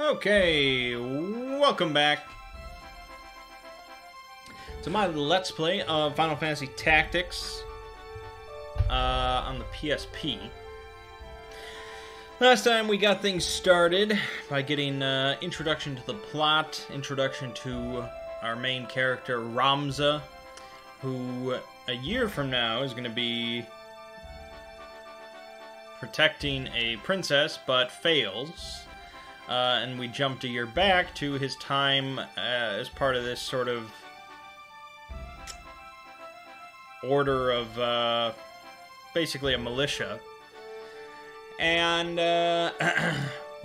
Okay, welcome back to my Let's Play of Final Fantasy Tactics on the PSP. Last time we got things started by getting introduction to the plot, introduction to our main character, Ramza, who a year from now is going to be protecting a princess, but fails. And we jumped a year back to his time as part of this sort of order of basically a militia. And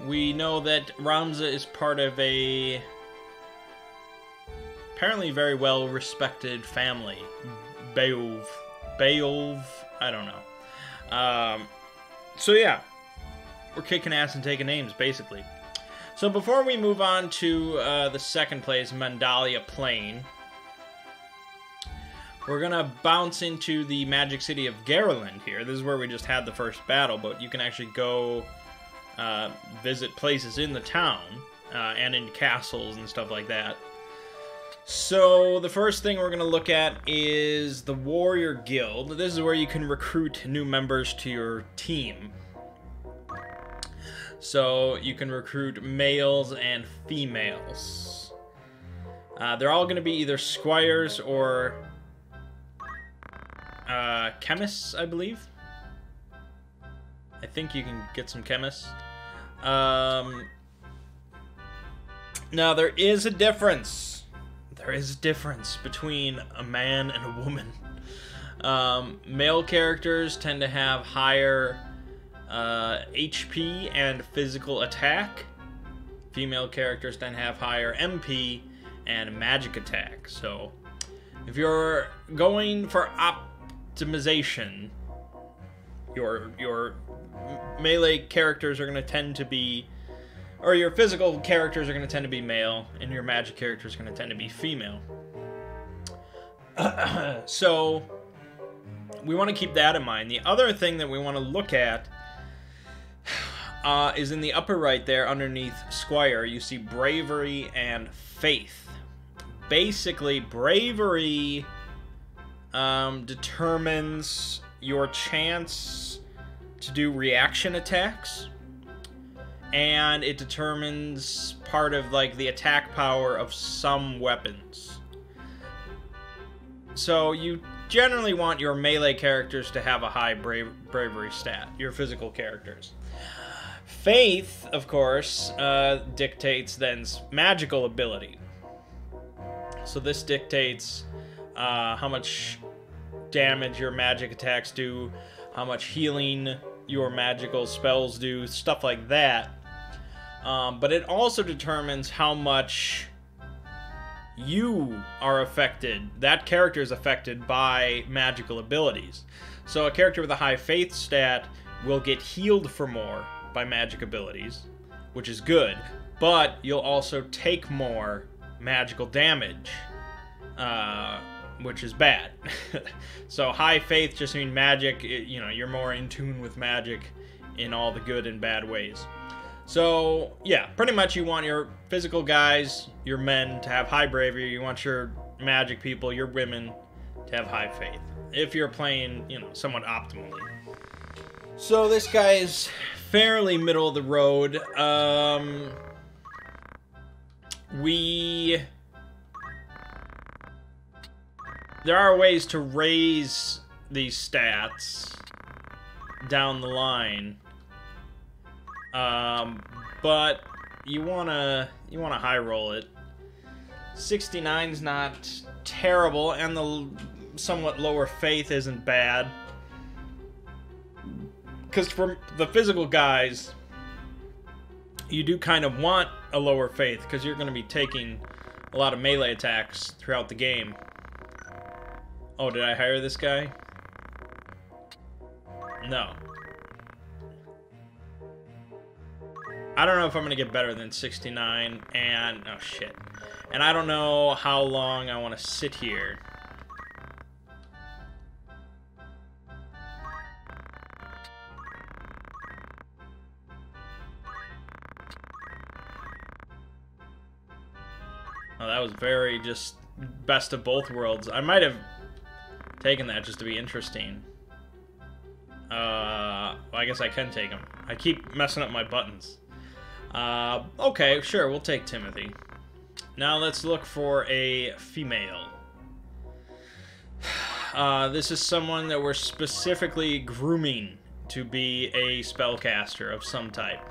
we know that Ramza is part of a apparently very well respected family. Beov, I don't know. So yeah, we're kicking ass and taking names, basically. So before we move on to the second place, Mandalia Plain, we're gonna bounce into the magic city of Garland here. This is where we just had the first battle, but you can actually go visit places in the town and in castles and stuff like that. So the first thing we're gonna look at is the Warrior Guild. This is where you can recruit new members to your team. So you can recruit males and females. They're all going to be either squires or chemists, I believe. I think you can get some chemists. Now, there is a difference. There is a difference between a man and a woman. Male characters tend to have higher HP and physical attack. Female characters then have higher MP and magic attack. So if you're going for optimization, your melee characters are going to tend to be, or your physical characters are going to tend to be male, and your magic characters are going to tend to be female. So we want to keep that in mind. The other thing that we want to look at is in the upper right there, underneath Squire, you see Bravery and Faith. Basically, Bravery determines your chance to do reaction attacks, and it determines part of, like, the attack power of some weapons. So you generally want your melee characters to have a high bravery stat, your physical characters. Faith, of course, dictates then's magical ability. So this dictates how much damage your magic attacks do, how much healing your magical spells do, stuff like that. But it also determines how much you are affected, that character is affected by magical abilities. So a character with a high Faith stat will get healed for more by magic abilities, which is good, but you'll also take more magical damage, which is bad. So high Faith just means magic, you know, you're more in tune with magic in all the good and bad ways. So yeah, pretty much you want your physical guys, your men, to have high bravery. You want your magic people, your women, to have high Faith, if you're playing, you know, somewhat optimally. So this guy is fairly middle of the road. There are ways to raise these stats down the line, but you wanna high roll it. 69's not terrible, and the somewhat lower Faith isn't bad. Because for the physical guys, you do kind of want a lower Faith, because you're going to be taking a lot of melee attacks throughout the game. Oh, did I hire this guy? No. I don't know if I'm going to get better than 69, and... oh, shit. And I don't know how long I want to sit here. Oh, that was very just best of both worlds. I might have taken that just to be interesting. Well, I guess I can take him. I keep messing up my buttons. Okay, sure, we'll take Timothy. Now let's look for a female. This is someone that we're specifically grooming to be a spellcaster of some type.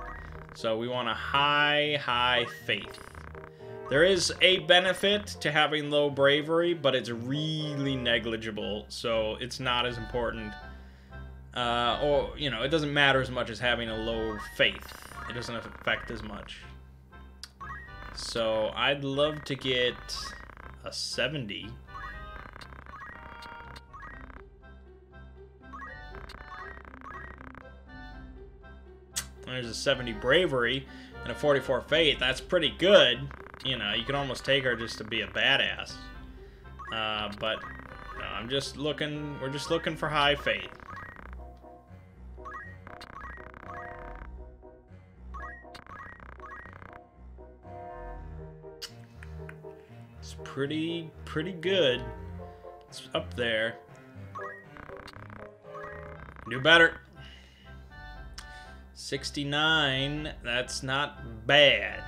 So we want a high faith. There is a benefit to having low bravery, but it's really negligible, so it's not as important. Or, you know, it doesn't matter as much as having a low faith. It doesn't affect as much. So I'd love to get a 70. There's a 70 bravery and a 44 faith. That's pretty good. You know, you can almost take her just to be a badass. But no, I'm just looking. We're just looking for high faith. It's pretty good. It's up there. Do better. 69, that's not bad.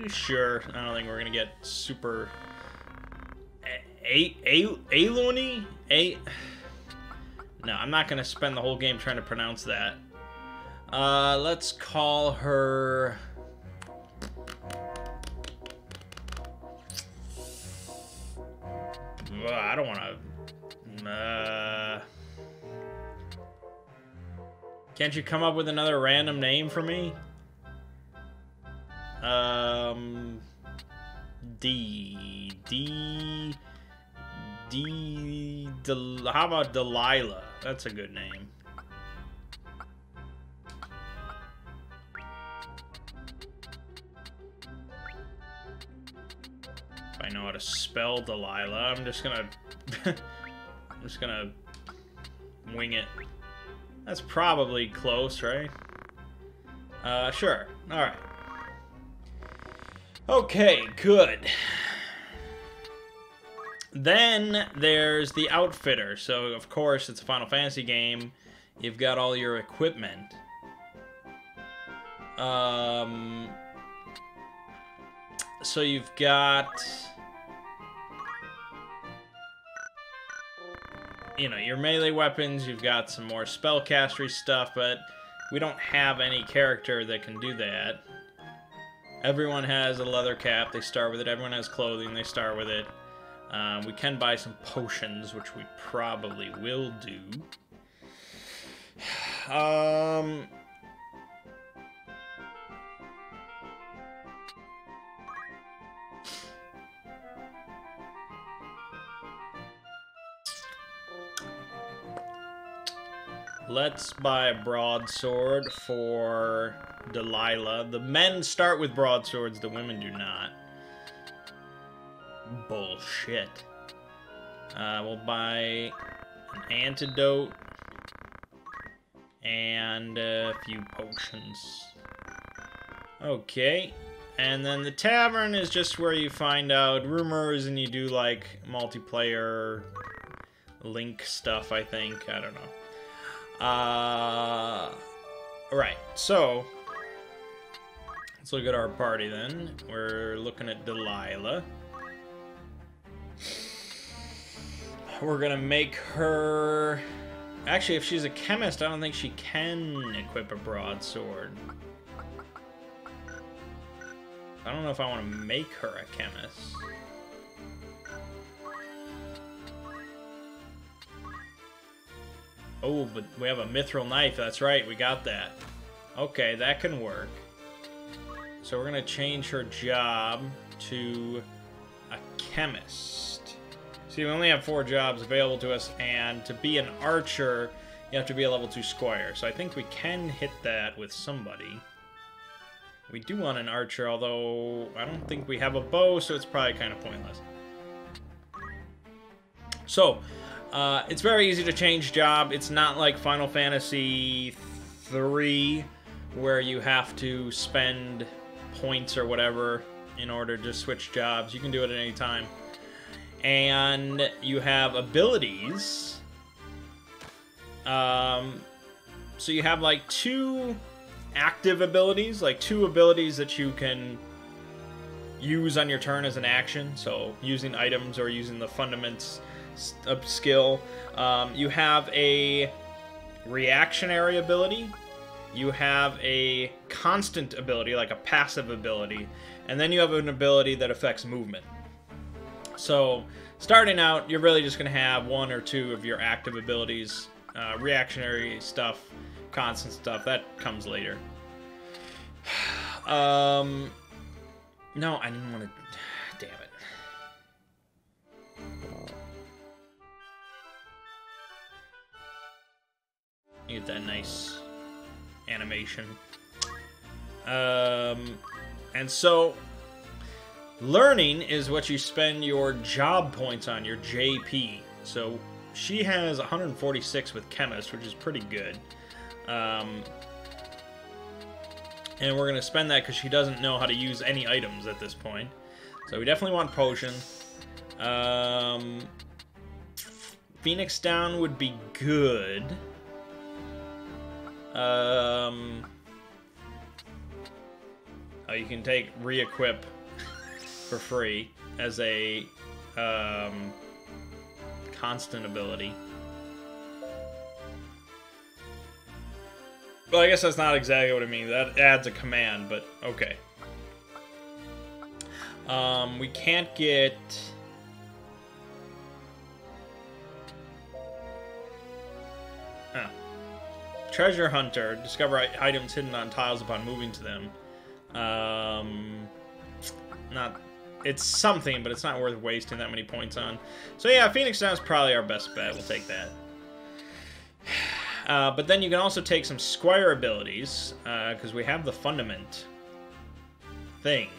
Sure, I don't think we're gonna get super... A-Looney? No, I'm not gonna spend the whole game trying to pronounce that. Let's call her... I don't want to... Can't you come up with another random name for me? How about Delilah? That's a good name. If I know how to spell Delilah, I'm just gonna wing it. That's probably close, right? Sure. All right. Okay, good. Then there's the outfitter. So, of course, it's a Final Fantasy game. You've got all your equipment. So you've got... You know, your melee weapons, you've got some more spellcastery stuff, but we don't have any character that can do that. Everyone has a leather cap, they start with it. Everyone has clothing, they start with it. We can buy some potions, which we probably will do. Let's buy a broadsword for Delilah. The men start with broadswords, the women do not. Bullshit. We'll buy an antidote and a few potions. Okay. And then the tavern is just where you find out rumors and you do like multiplayer link stuff, I think. I don't know. Right, so let's look at our party then. We're looking at Delilah. We're gonna make her... Actually, if she's a chemist, I don't think she can equip a broadsword. I don't know if I want to make her a chemist. Oh, but we have a mithril knife. That's right, we got that. Okay, that can work. So we're gonna change her job to a chemist. See, we only have 4 jobs available to us, and to be an archer, you have to be a level 2 squire. So I think we can hit that with somebody. We do want an archer, although I don't think we have a bow, so it's probably kind of pointless. So, it's very easy to change job. It's not like Final Fantasy 3, where you have to spend points or whatever in order to switch jobs. You can do it at any time. And you have abilities. So you have like 2 active abilities, like 2 abilities that you can use on your turn as an action. So using items or using the fundaments of skill. You have a reactionary ability. You have a constant ability, like a passive ability. And then you have an ability that affects movement. So, starting out, you're really just going to have 1 or 2 of your active abilities. Reactionary stuff, constant stuff, that comes later. No, I didn't want to... Damn it. You get that nice animation. And so... Learning is what you spend your job points on, your JP. So she has 146 with Chemist, which is pretty good. And we're going to spend that because she doesn't know how to use any items at this point. So we definitely want Potion. Phoenix Down would be good. Oh, you can take Re-Equip for free as a constant ability. Well, I guess that's not exactly what I mean. That adds a command, but okay. We can't get... Treasure Hunter. Discover items hidden on tiles upon moving to them. Not... It's something, but it's not worth wasting that many points on. So yeah, Phoenix Down is probably our best bet. We'll take that. But then you can also take some Squire abilities, because we have the Fundament thing.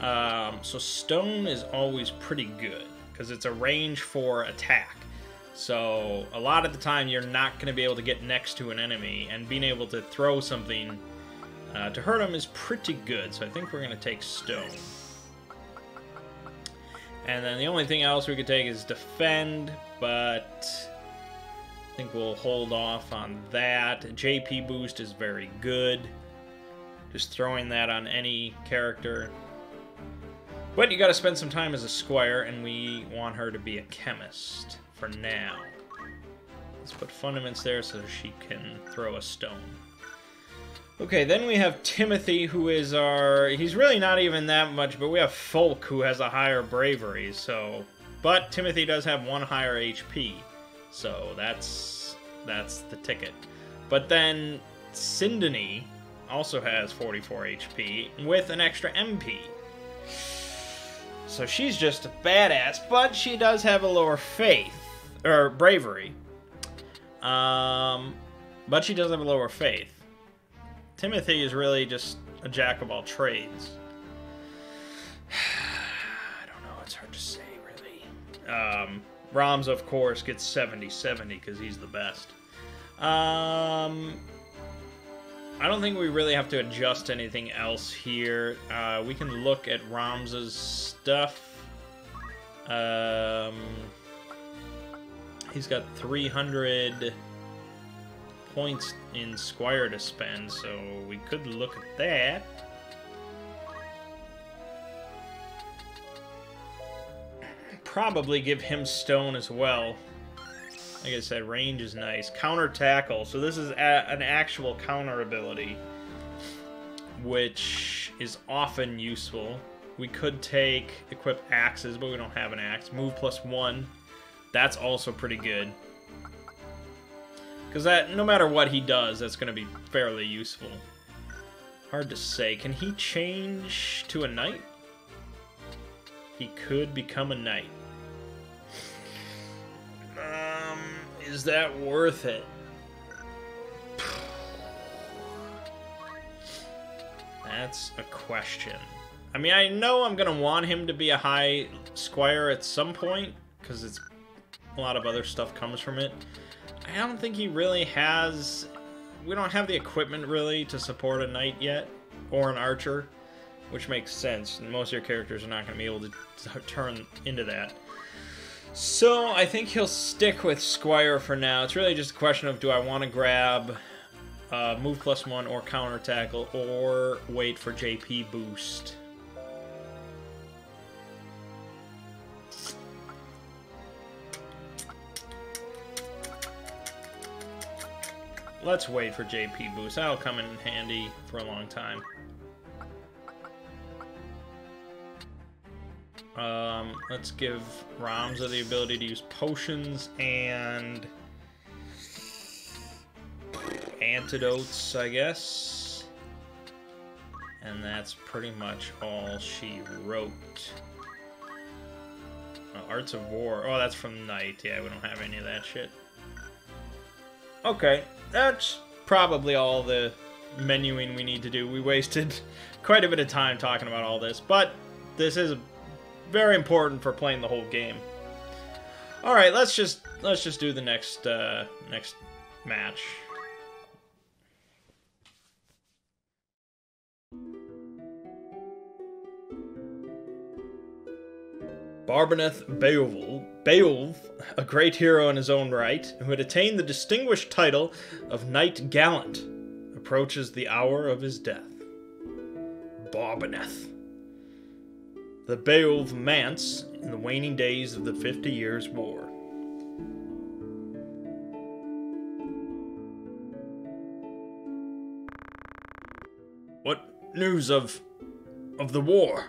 So Stone is always pretty good, because it's a range for attack. So a lot of the time you're not going to be able to get next to an enemy, and being able to throw something to hurt them is pretty good. So I think we're going to take Stone. And then the only thing else we could take is Defend, but I think we'll hold off on that. JP boost is very good. Just throwing that on any character. But you gotta spend some time as a Squire, and we want her to be a Chemist for now. Let's put Fundaments there so she can throw a stone. Okay, then we have Timothy, who is our... He's really not even that much, but we have Folk, who has a higher bravery, so... But Timothy does have 1 higher HP, so that's the ticket. But then Sindani also has 44 HP, with an extra MP. So she's just a badass, but she does have a lower faith, or bravery. But she does have a lower faith. Timothy is really just a jack of all trades. I don't know, it's hard to say, really. Rams, of course, gets 70-70 because he's the best. I don't think we really have to adjust anything else here. We can look at Rams's stuff. He's got 300... points in Squire to spend, so we could look at that. Probably give him Stone as well. Like I said, range is nice. Counter Tackle, so this is an actual counter ability, which is often useful. We could take Equip Axes, but we don't have an axe. Move +1, that's also pretty good. Because that, no matter what he does, that's going to be fairly useful. Hard to say. Can he change to a knight? He could become a knight. Is that worth it? That's a question. I mean, I know I'm going to want him to be a high Squire at some point, because it's a lot of other stuff comes from it. I don't think he really has... We don't have the equipment, really, to support a knight yet, or an archer, which makes sense. And most of your characters are not going to be able to turn into that. So, I think he'll stick with Squire for now. It's really just a question of, do I want to grab move +1 or counter tackle, or wait for JP boost? Let's wait for JP boost. That'll come in handy for a long time. Let's give Ramza the ability to use potions and antidotes, I guess. And that's pretty much all she wrote. Oh, Arts of War. Oh, that's from Knight. Yeah, we don't have any of that shit. Okay, that's probably all the menuing we need to do. We wasted quite a bit of time talking about all this, but this is very important for playing the whole game. All right, let's just do the next next match. Barbeneth Beowulf, a great hero in his own right, who had attained the distinguished title of Knight Gallant, approaches the hour of his death. Barbeneth. The Beowulf Manse in the waning days of the 50 Years' War. What news of the war?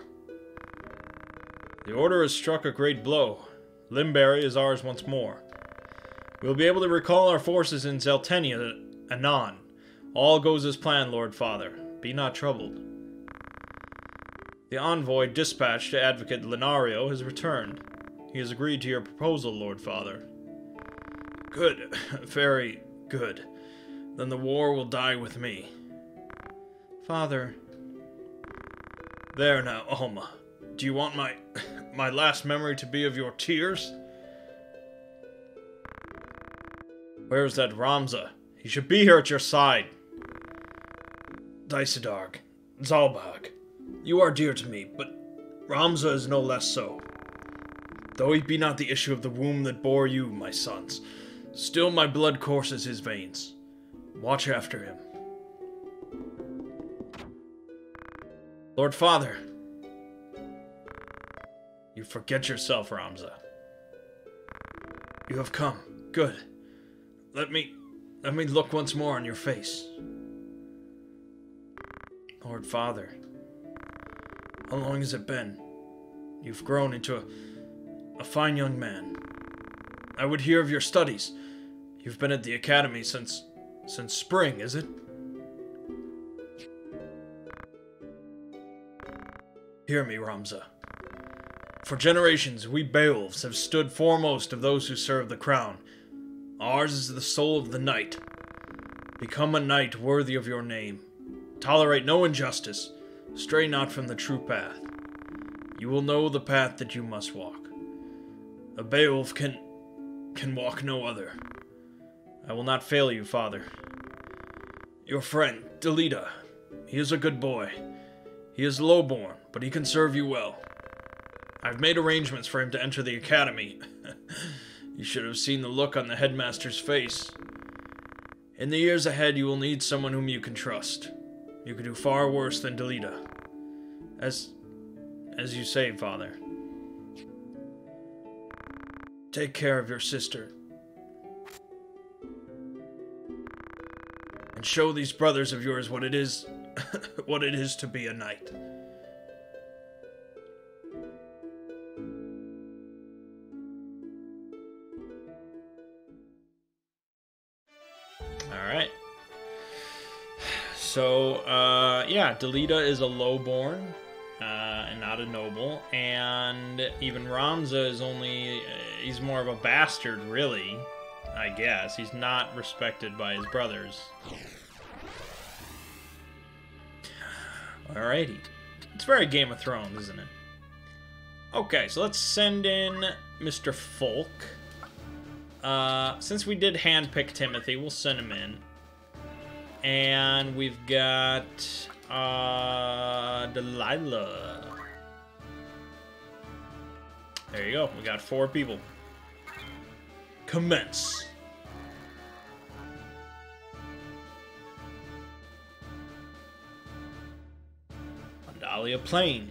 The Order has struck a great blow. Limberry is ours once more. We'll be able to recall our forces in Zeltenia anon. All goes as planned, Lord Father. Be not troubled. The envoy dispatched to Advocate Lenario has returned. He has agreed to your proposal, Lord Father. Good. Very good. Then the war will die with me. Father. There now, Alma. Do you want my last memory to be of your tears? Where's that Ramza? He should be here at your side. Dysadarg, Zalbag, you are dear to me, but Ramza is no less so. Though he be not the issue of the womb that bore you, my sons, still my blood courses his veins. Watch after him. Lord Father, you forget yourself, Ramza. You have come. Good. Let me look once more on your face. Lord Father, how long has it been? You've grown into a fine young man. I would hear of your studies. You've been at the academy since spring, is it? Hear me, Ramza. For generations, we Beowulfs have stood foremost of those who serve the crown. Ours is the soul of the knight. Become a knight worthy of your name. Tolerate no injustice. Stray not from the true path. You will know the path that you must walk. A Beowulf can walk no other. I will not fail you, Father. Your friend, Delita. He is a good boy. He is lowborn, but he can serve you well. I've made arrangements for him to enter the academy. You should have seen the look on the headmaster's face. In the years ahead, you will need someone whom you can trust. You could do far worse than Delita. As you say, Father. Take care of your sister. And show these brothers of yours what it is what it is to be a knight. Alright. So, yeah, Delita is a lowborn, and not a noble, and even Ramza is only, he's more of a bastard, really, I guess. He's not respected by his brothers. Alrighty. It's very Game of Thrones, isn't it? Okay, so let's send in Mr. Folk. Since we did handpick Timothy, we'll send him in. And we've got Delilah. There you go. We got 4 people. Commence. Dahlia Plain.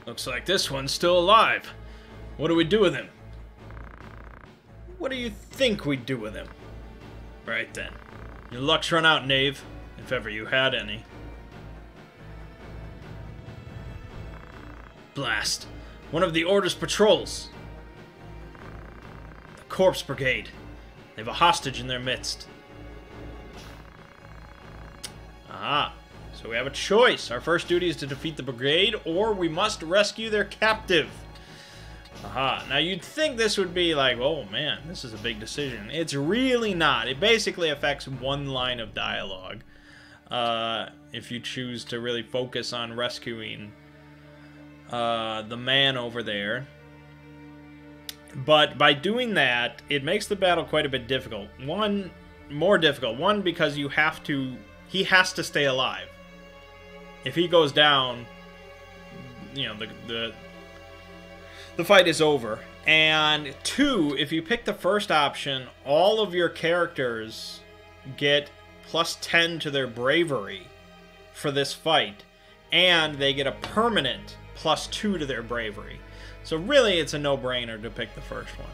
Looks like this one's still alive. What do we do with him? What do you think we'd do with him? Right then. Your luck's run out, knave. If ever you had any. Blast. One of the Order's patrols. The Corpse Brigade. They have a hostage in their midst. Aha. So we have a choice. Our first duty is to defeat the brigade, or we must rescue their captive. Aha. Now you'd think this would be like, oh man, this is a big decision. It's really not. It basically affects one line of dialogue. If you choose to really focus on rescuing the man over there. But by doing that, it makes the battle quite a bit difficult. More difficult. One, because he has to stay alive. If he goes down, you know, the fight is over. And 2, if you pick the first option, all of your characters get +10 to their bravery for this fight. And they get a permanent +2 to their bravery. So really, it's a no-brainer to pick the first one.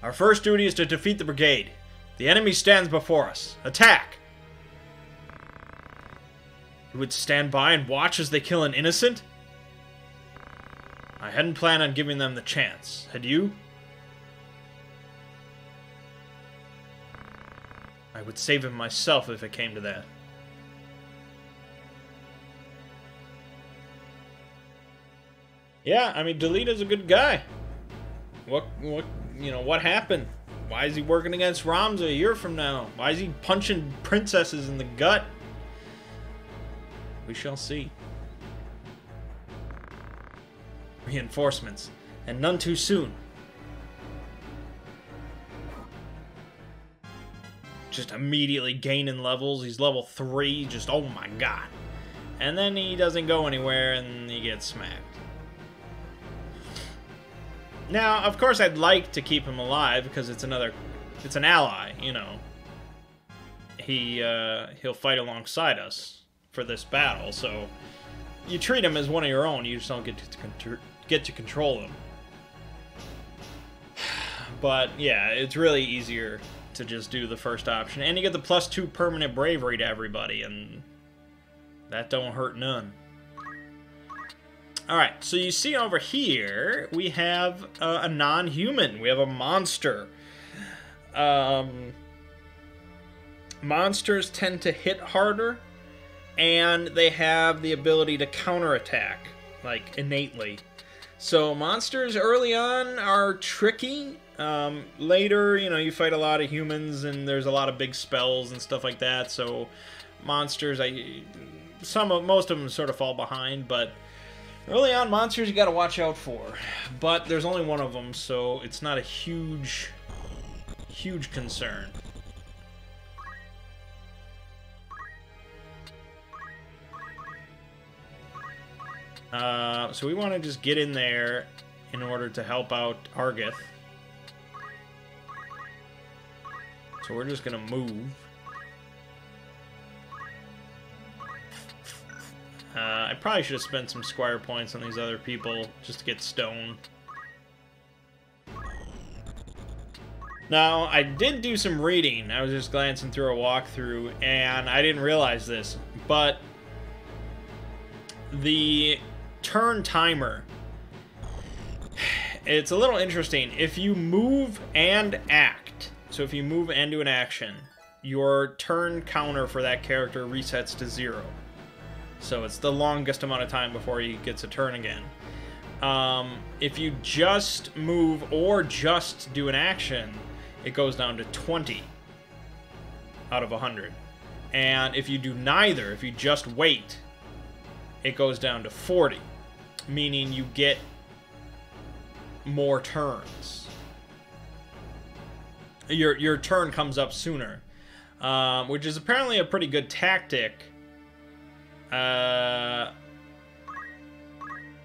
Our first duty is to defeat the brigade. The enemy stands before us. Attack! You would stand by and watch as they kill an innocent? I hadn't planned on giving them the chance. Had you? I would save him myself if it came to that. Yeah, I mean, Delita's a good guy. What happened? Why is he working against Ramza a year from now? Why is he punching princesses in the gut? We shall see. Reinforcements, and none too soon. Just immediately gaining levels. He's level 3, just oh my god. And then he doesn't go anywhere and he gets smacked. Now, of course, I'd like to keep him alive because it's an ally, you know. He'll fight alongside us for this battle, so you treat him as one of your own. You just don't get to control him. But yeah, it's really easier to just do the first option, and you get the +2 permanent bravery to everybody, and that don't hurt none. Alright, so you see over here, we have a non-human. We have a monster. Monsters tend to hit harder, and they have the ability to counterattack, like, innately. So monsters early on are tricky. Later, you know, you fight a lot of humans, and there's a lot of big spells and stuff like that, so monsters, most of them sort of fall behind, but early on, monsters you gotta watch out for. But there's only one of them, so it's not a huge concern. So we want to just get in there in order to help out Argith. So we're just gonna move. I probably should have spent some squire points on these other people just to get stone. Now, I did do some reading. I was just glancing through a walkthrough, and I didn't realize this, but the turn timer, it's a little interesting. If you move and act, so if you move and do an action, your turn counter for that character resets to 0. So it's the longest amount of time before he gets a turn again. If you just move or just do an action, it goes down to 20 out of 100. And if you do neither, if you just wait, it goes down to 40, meaning you get more turns. Your turn comes up sooner, which is apparently a pretty good tactic.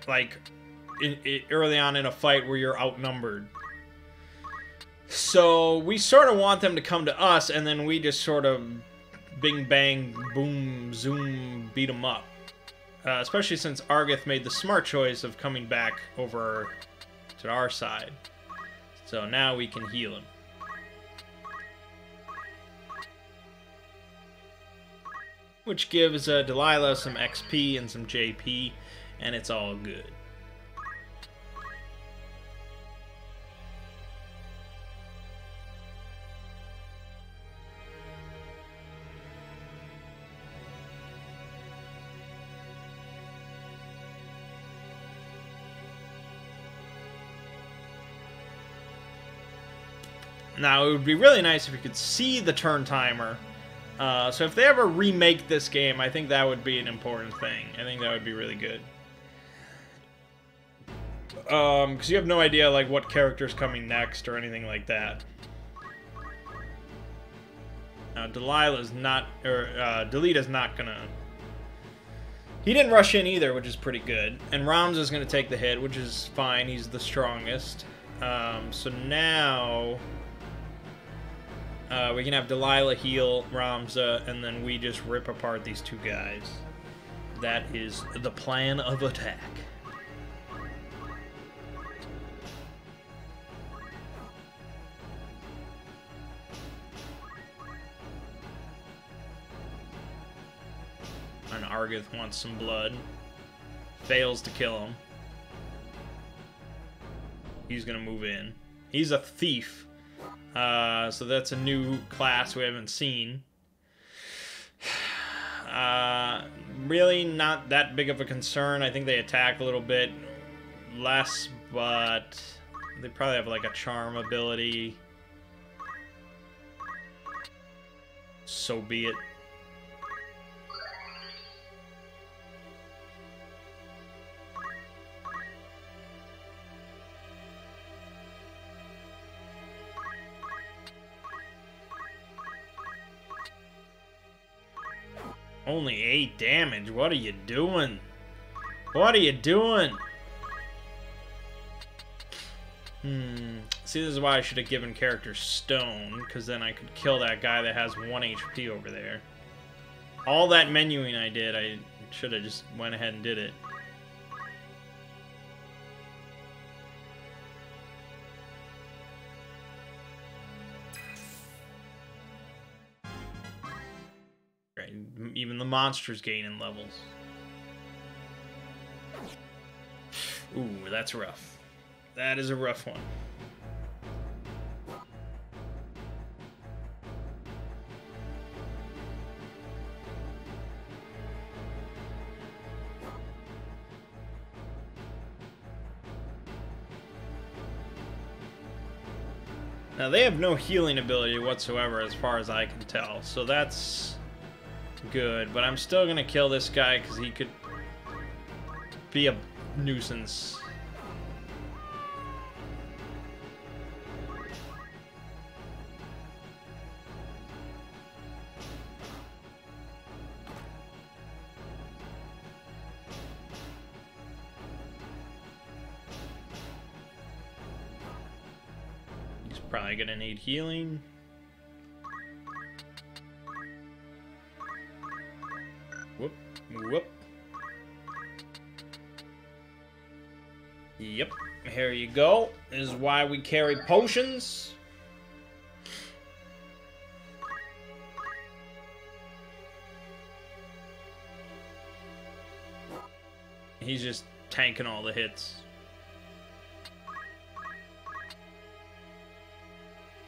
Like early on in a fight where you're outnumbered. So we sort of want them to come to us, and then we just sort of bing bang boom zoom beat them up. Especially since Argith made the smart choice of coming back over to our side. So now we can heal him. Which gives Delilah some XP and some JP, and it's all good. Now, it would be really nice if you could see the turn timer. So if they ever remake this game, I think that would be an important thing. I think that would be really good. Because you have no idea, like, what character's coming next or anything like that. Now, Delilah's not, or, Delita's not gonna... He didn't rush in either, which is pretty good. And Rams is gonna take the hit, which is fine. He's the strongest. So now... we can have Delilah heal Ramza, and then we just rip apart these two guys. That is the plan of attack. And Argith wants some blood. Fails to kill him. He's gonna move in. He's a thief. So that's a new class we haven't seen. Really not that big of a concern. I think they attack a little bit less, but they probably have like a charm ability. So be it. Only 8 damage. What are you doing? What are you doing? See, this is why I should have given characters stone, because then I could kill that guy that has 1 HP over there. All that menuing I did, I should have just went ahead and did it. Even the monsters gain in levels. Ooh, that's rough. That is a rough one. Now, they have no healing ability whatsoever as far as I can tell, so that's good, but I'm still gonna kill this guy because he could be a nuisance. He's probably gonna need healing. Whoop. Yep, here you go. This is why we carry potions. He's just tanking all the hits.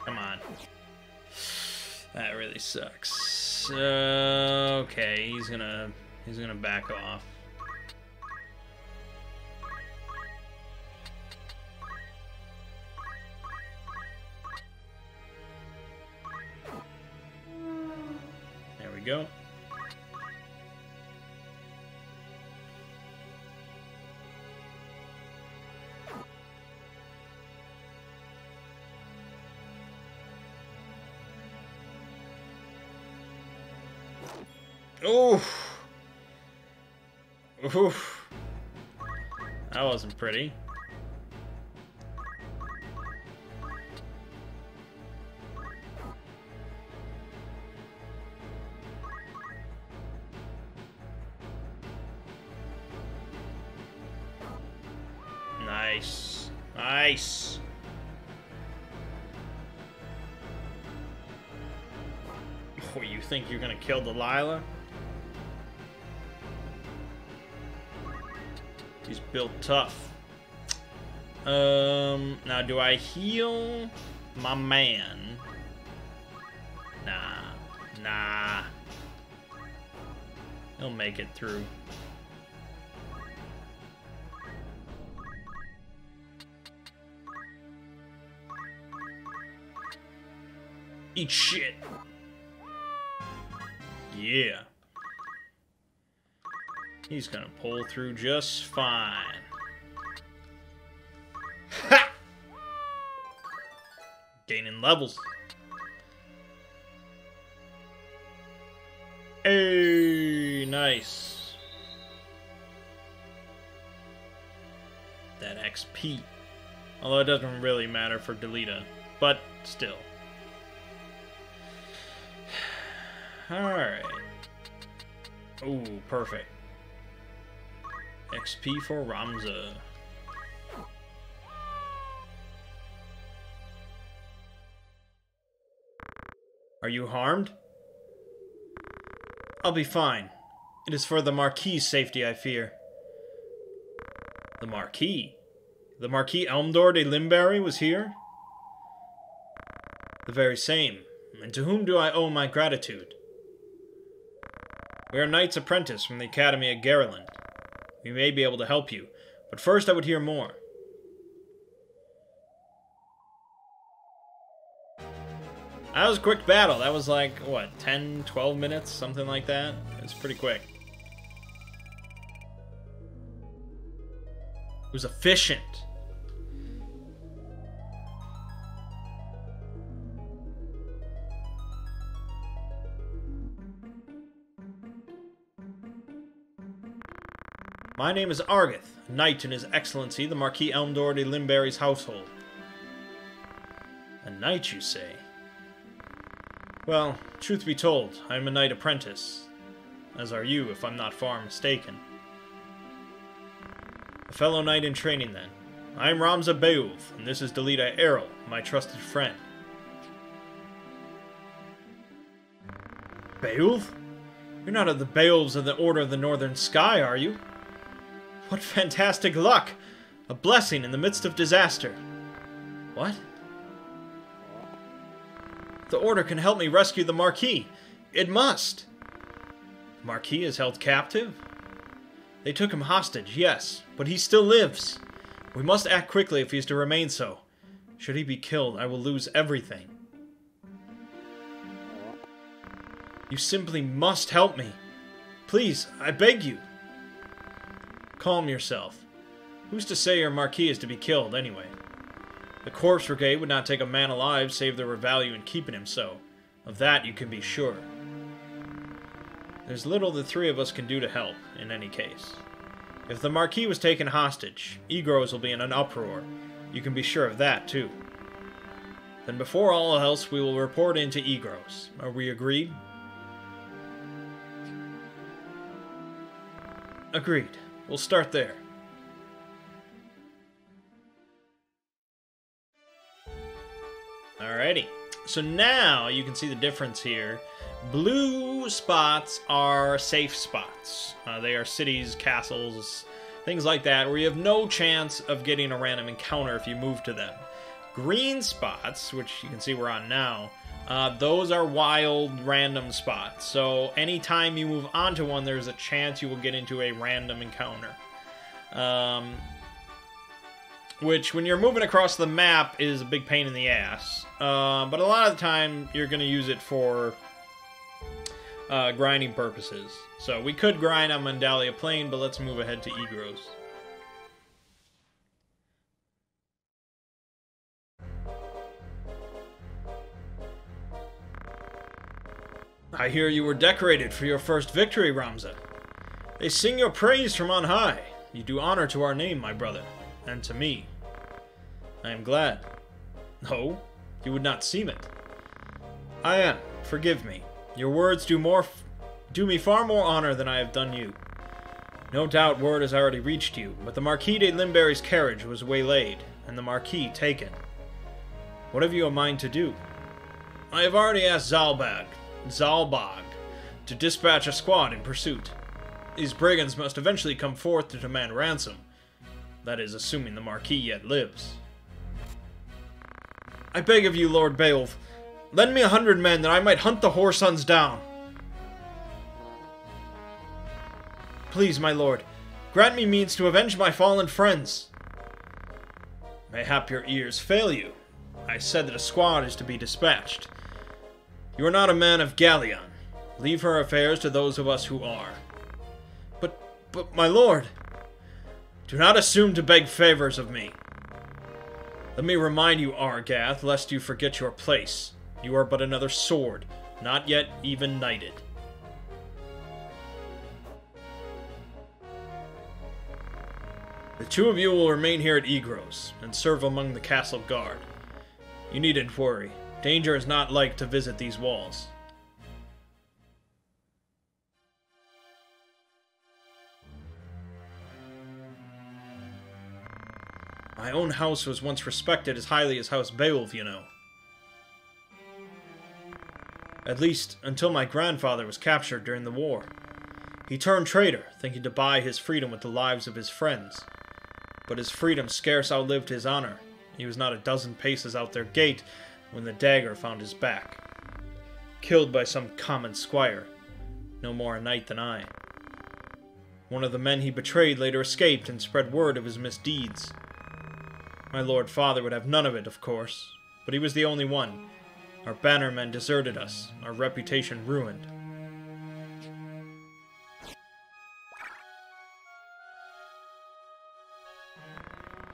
Come on. That really sucks. Okay, he's gonna back off. go. Oof. Oof. That wasn't pretty. Nice. Nice. Oh, you think you're gonna kill Delilah? He's built tough. Now do I heal my man? Nah. Nah. He'll make it through. Eat shit. Yeah. He's gonna pull through just fine. Ha! Gaining levels. Hey, nice. That XP. Although it doesn't really matter for Delita, but still. Alright. Ooh, perfect. XP for Ramza. Are you harmed? I'll be fine. It is for the Marquis' safety, I fear. The Marquis? The Marquis Elmdor de Limberry was here? The very same. And to whom do I owe my gratitude? We are Knight's Apprentice from the Academy at Garland. We may be able to help you, but first I would hear more. That was a quick battle. That was like, what, 10, 12 minutes? Something like that? It was pretty quick. It was efficient. My name is Argith, a knight in His Excellency, the Marquis Elmdor de Limberry's household. A knight, you say? Well, truth be told, I am a knight apprentice. As are you, if I'm not far mistaken. A fellow knight in training, then. I am Ramza Beowulf, and this is Delita Errol, my trusted friend. Beowulf? You're not of the Beowulfs of the Order of the Northern Sky, are you? What fantastic luck! A blessing in the midst of disaster. What? The Order can help me rescue the Marquis. It must! The Marquis is held captive? They took him hostage, yes, but he still lives. We must act quickly if he is to remain so. Should he be killed, I will lose everything. You simply must help me. Please, I beg you. Calm yourself. Who's to say your Marquis is to be killed, anyway? The Corpse Brigade would not take a man alive, save there were value in keeping him so. Of that you can be sure. There's little the three of us can do to help, in any case. If the Marquis was taken hostage, Egros will be in an uproar. You can be sure of that, too. Then before all else, we will report into Egros. Are we agreed? Agreed. We'll start there. Alrighty. So now you can see the difference here. Blue spots are safe spots. They are cities, castles, things like that, where you have no chance of getting a random encounter if you move to them. Green spots, which you can see we're on now, those are wild, random spots. So anytime you move onto one, there's a chance you will get into a random encounter. Which, when you're moving across the map, is a big pain in the ass. But a lot of the time, you're going to use it for grinding purposes. So we could grind on Mandalia Plain, but let's move ahead to Egros. I hear you were decorated for your first victory, Ramza. They sing your praise from on high. You do honor to our name, my brother, and to me. I am glad. No, you would not seem it. I am. Forgive me. Your words do me far more honor than I have done you. No doubt word has already reached you, but the Marquis de Limberry's carriage was waylaid, and the Marquis taken. What have you a mind to do? I have already asked Zalbag, to dispatch a squad in pursuit. These brigands must eventually come forth to demand ransom. That is, assuming the Marquis yet lives. I beg of you, Lord Beowulf, lend me 100 men that I might hunt the whoresuns down. Please, my lord, grant me means to avenge my fallen friends. Mayhap your ears fail you. I said that a squad is to be dispatched. You are not a man of Galleon. Leave her affairs to those of us who are. But, my lord, do not assume to beg favors of me. Let me remind you, Argath, lest you forget your place. You are but another sword, not yet even knighted. The two of you will remain here at Egros, and serve among the castle guard. You needn't worry. Danger is not like to visit these walls. My own house was once respected as highly as House Beowulf, you know. At least, until my grandfather was captured during the war. He turned traitor, thinking to buy his freedom with the lives of his friends. But his freedom scarce outlived his honor. He was not a dozen paces out their gate when the dagger found his back. Killed by some common squire, no more a knight than I. One of the men he betrayed later escaped and spread word of his misdeeds. My lord father would have none of it, of course, but he was the only one. Our bannermen deserted us, our reputation ruined.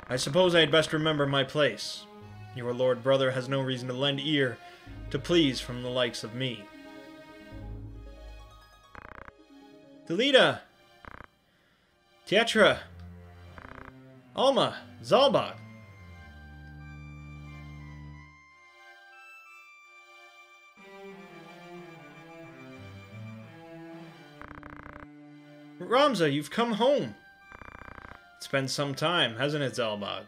I suppose I had best remember my place. Your lord brother has no reason to lend ear to pleas from the likes of me. Delita! Tietra! Alma! Zalbag! Ramza, you've come home. It's been some time, hasn't it, Zalbag?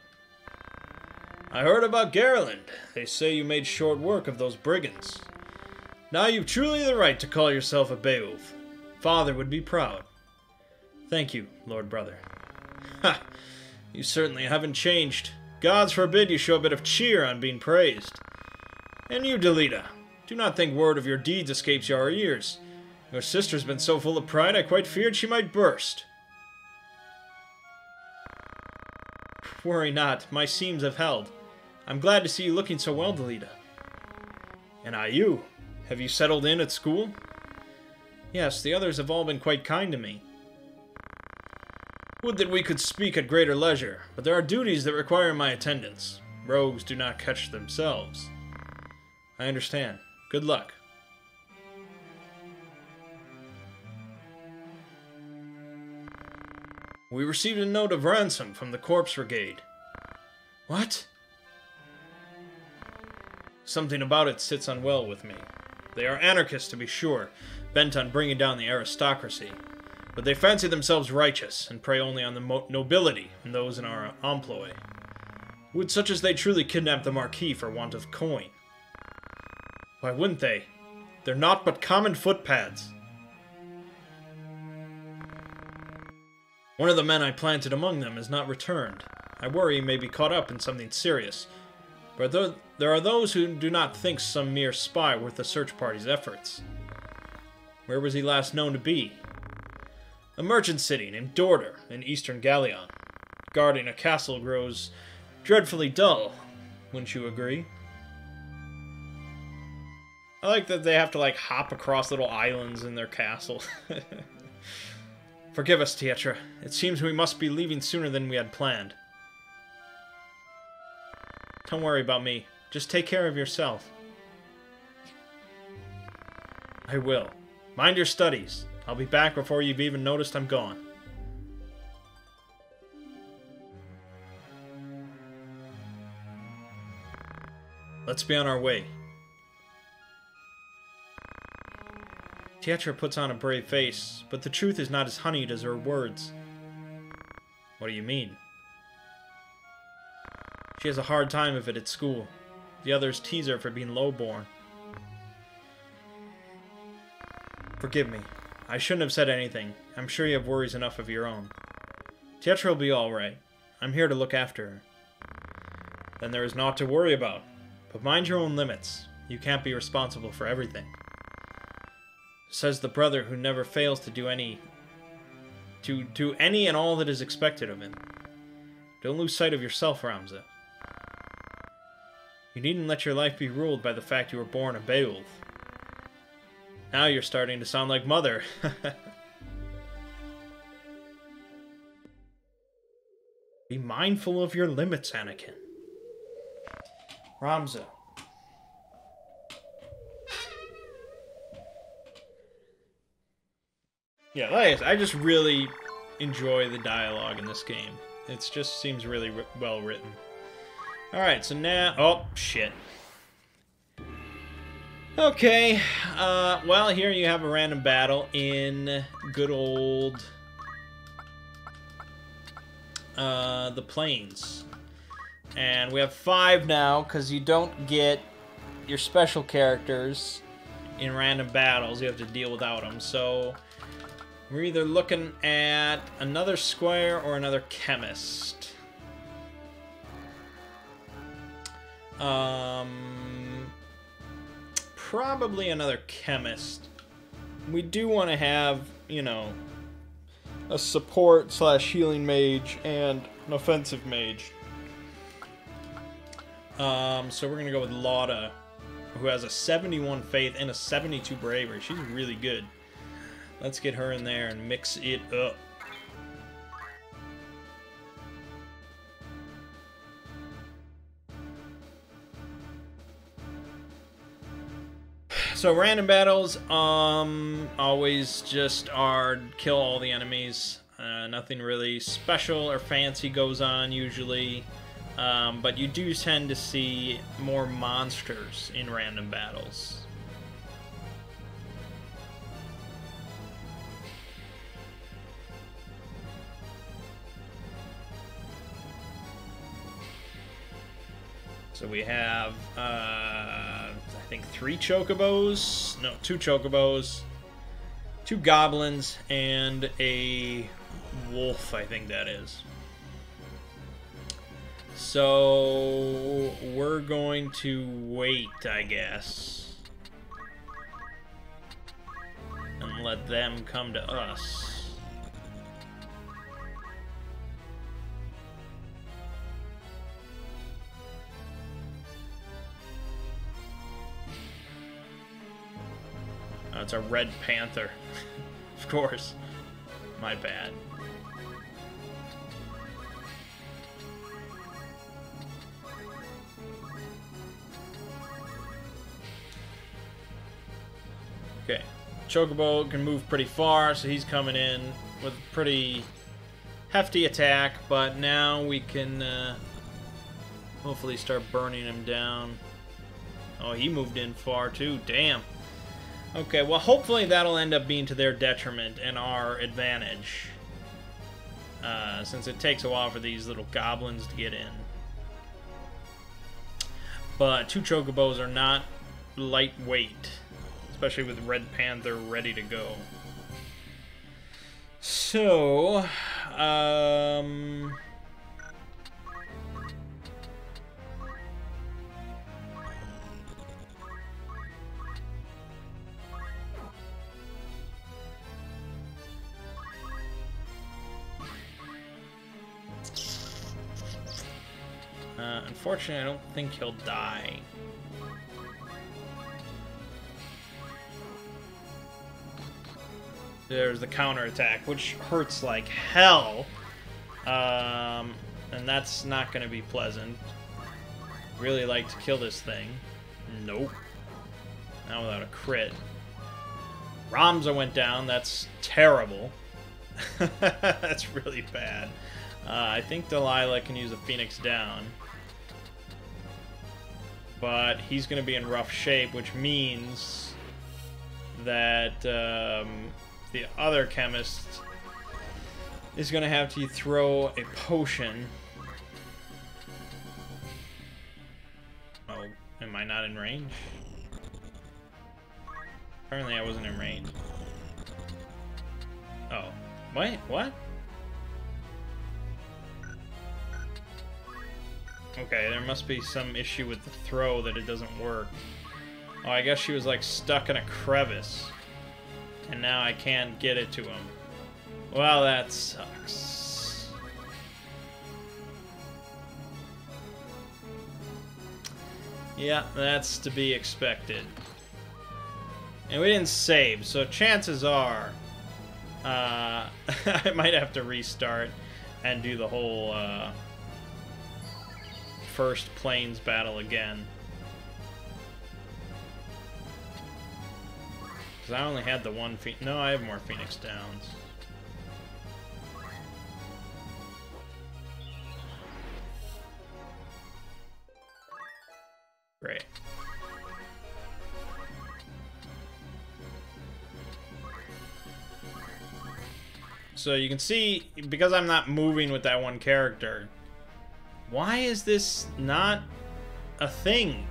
I heard about Garland. They say you made short work of those brigands. Now you've truly the right to call yourself a Beowulf. Father would be proud. Thank you, Lord Brother. Ha! You certainly haven't changed. Gods forbid you show a bit of cheer on being praised. And you, Delita, do not think word of your deeds escapes your ears. Your sister's been so full of pride I quite feared she might burst. Worry not, my seams have held. I'm glad to see you looking so well, Delita. And you? Have you settled in at school? Yes, the others have all been quite kind to me. Would that we could speak at greater leisure, but there are duties that require my attendance. Rogues do not catch themselves. I understand. Good luck. We received a note of ransom from the Corpse Brigade. What? Something about it sits unwell with me. They are anarchists, to be sure, bent on bringing down the aristocracy. But they fancy themselves righteous, and prey only on the nobility and those in our employ. Would such as they truly kidnap the Marquis for want of coin? Why wouldn't they? They're naught but common footpads. One of the men I planted among them has not returned. I worry he may be caught up in something serious. But there are those who do not think some mere spy worth the search party's efforts. Where was he last known to be? A merchant city named Dorder in eastern Galleon. Guarding a castle grows dreadfully dull, wouldn't you agree? I like that they have to, like, hop across little islands in their castle. Forgive us, Tietra. It seems we must be leaving sooner than we had planned. Don't worry about me. Just take care of yourself. I will. Mind your studies. I'll be back before you've even noticed I'm gone. Let's be on our way. Tietra puts on a brave face, but the truth is not as honeyed as her words. What do you mean? She has a hard time of it at school. The others tease her for being lowborn. Forgive me. I shouldn't have said anything. I'm sure you have worries enough of your own. Tietra will be alright. I'm here to look after her. Then there is naught to worry about. But mind your own limits. You can't be responsible for everything. Says the brother who never fails to do any and all that is expected of him. Don't lose sight of yourself, Ramza. You needn't let your life be ruled by the fact you were born a Beowulf. Now you're starting to sound like Mother. Be mindful of your limits, Anakin. Ramza. Yeah, like I said, I just really enjoy the dialogue in this game. It just seems really well written. Alright, so now... Oh, shit. Okay, well, here you have a random battle in good old... the Plains. And we have 5 now, because you don't get your special characters in random battles. You have to deal without them, so... We're either looking at another squire or another chemist. Probably another chemist. We do want to have, you know, a support / healing mage and an offensive mage. So we're gonna go with Lauda, who has a 71 faith and a 72 bravery. She's really good. Let's get her in there and mix it up. So random battles, always just are kill all the enemies. Nothing really special or fancy goes on usually. But you do tend to see more monsters in random battles. So we have, I think 3 chocobos, no, 2 chocobos, 2 goblins, and a wolf, I think that is. So we're going to wait, I guess, and let them come to us. It's a red panther. Of course. My bad. Okay. Chocobo can move pretty far, so he's coming in with a pretty hefty attack, but now we can hopefully start burning him down. Oh, he moved in far too. Damn. Okay, well, hopefully that'll end up being to their detriment and our advantage. Since it takes a while for these little goblins to get in. But 2 chocobos are not lightweight. Especially with Red Panther ready to go. So, unfortunately, I don't think he'll die. there's the counterattack, which hurts like hell. And that's not going to be pleasant. Really like to kill this thing. Nope. Not without a crit. Ramza went down. That's terrible. That's really bad. I think Delilah can use a Phoenix down. But he's going to be in rough shape, which means that the other chemist is going to have to throw a potion. Oh, am I not in range? Apparently I wasn't in range. Oh. Wait, what? Okay, there must be some issue with the throw that it doesn't work. Oh, I guess she was like stuck in a crevice. And now I can't get it to him. Well, that sucks. Yeah, that's to be expected. And we didn't save, so chances are I might have to restart and do the whole first plains battle again. Because I only had the one no, I have more Phoenix Downs. Great. So you can see, because I'm not moving with that one character, why is this not a thing?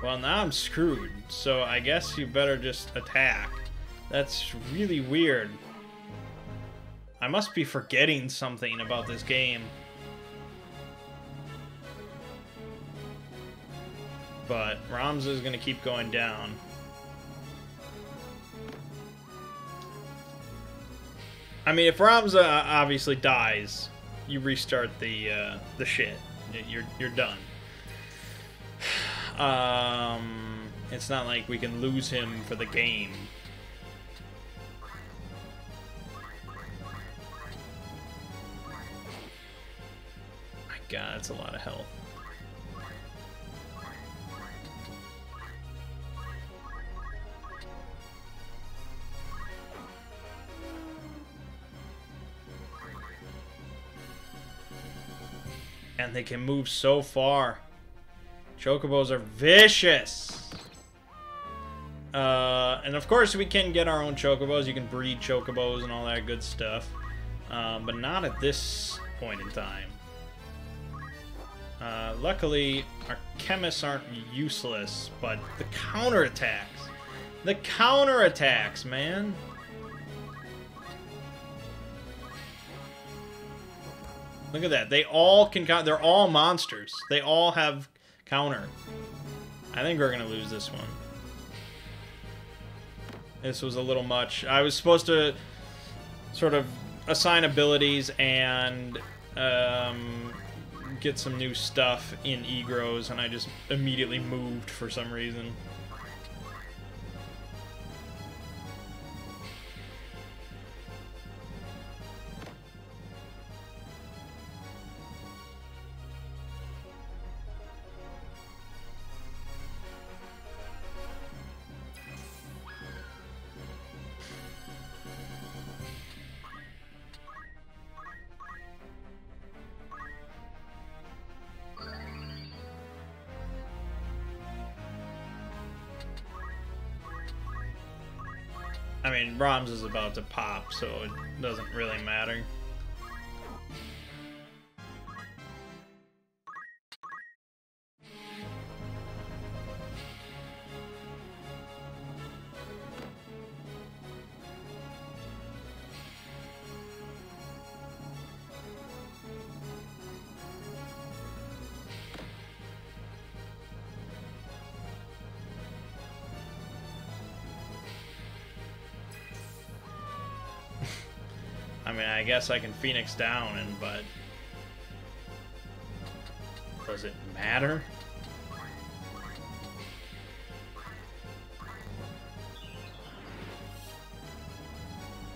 Well, now I'm screwed, so I guess you better just attack. That's really weird. I must be forgetting something about this game. But Ramza is going to keep going down. I mean, if Ramza obviously dies, you restart the shit. You're done. It's not like we can lose him for the game. My God, that's a lot of health. And they can move so far. Chocobos are vicious. And of course we can get our own chocobos. You can breed chocobos and all that good stuff. But not at this point in time. Luckily, our chemists aren't useless, but the counterattacks. The counterattacks, man. Look at that. They all can count. They're all monsters. They all have counter. I think we're going to lose this one. This was a little much. I was supposed to sort of assign abilities and get some new stuff in Egros, and I just immediately moved for some reason. I mean, Brahms is about to pop, so it doesn't really matter. I mean, I guess I can Phoenix down, but does it matter?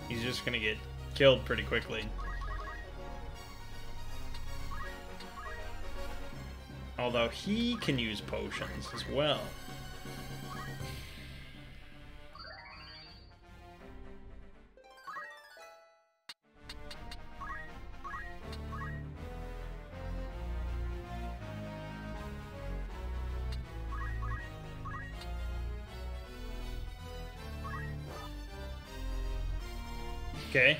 He's just gonna get killed pretty quickly. Although he can use potions as well. Okay.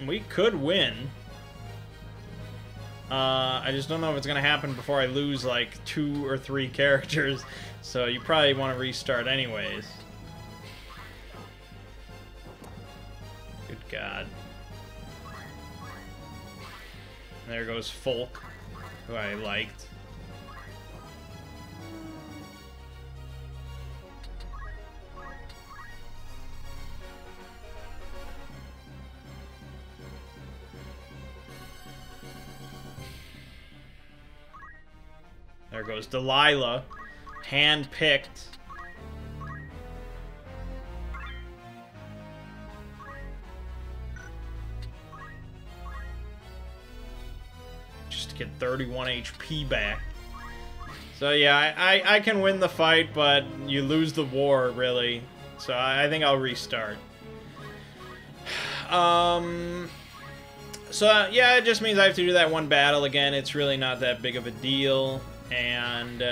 We could win. I just don't know if it's gonna happen before I lose like 2 or 3 characters, so you probably want to restart anyways. Good God. There goes Folk, who I liked. There goes Delilah, hand-picked. Just to get 31 HP back. So yeah, I can win the fight, but you lose the war, really. So I think I'll restart. So yeah, it just means I have to do that one battle again. It's really not that big of a deal. And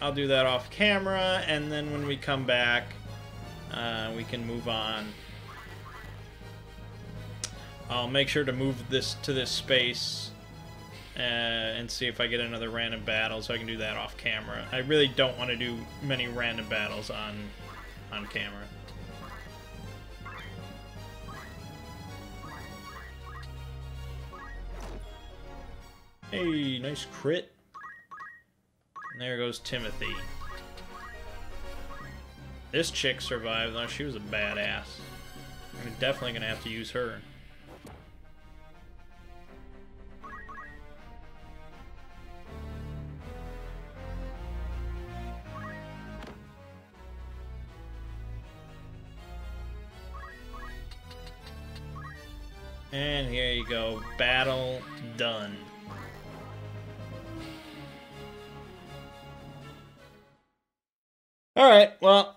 I'll do that off camera, and then when we come back, we can move on. I'll make sure to move this to this space and see if I get another random battle, so I can do that off camera. I really don't want to do many random battles on camera. Hey, nice crit. And there goes Timothy. This chick survived, though. She was a badass. I'm definitely gonna have to use her. And here you go. Battle done. Alright, well,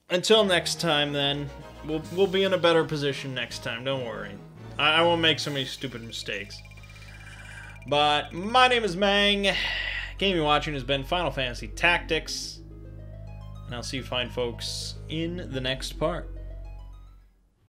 until next time then. We'll be in a better position next time, don't worry. I won't make so many stupid mistakes. But my name is Mangg. Game you're watching has been Final Fantasy Tactics. And I'll see you fine folks in the next part.